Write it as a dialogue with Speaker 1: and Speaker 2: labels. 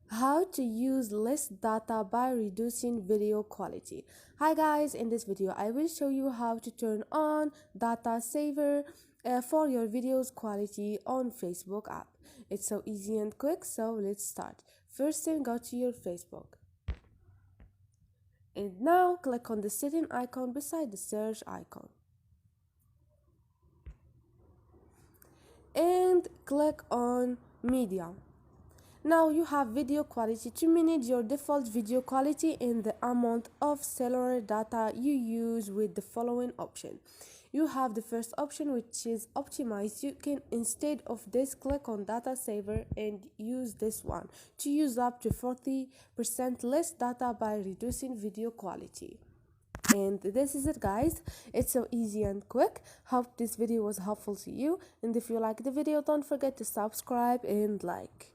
Speaker 1: How to use less data by reducing video quality. Hi guys, in this video I will show you how to turn on data saver for your videos quality on Facebook app. It's so easy and quick, so let's start. First thing, go to your Facebook and now click on the setting icon beside the search icon and click on media. Now you have video quality. To manage your default video quality and the amount of cellular data you use with the following option. You have the first option, which is optimize. You can, instead of this, click on data saver and use this one to use up to 40% less data by reducing video quality. And this is it guys, it's so easy and quick. Hope this video was helpful to you, and if you like the video, don't forget to subscribe and like.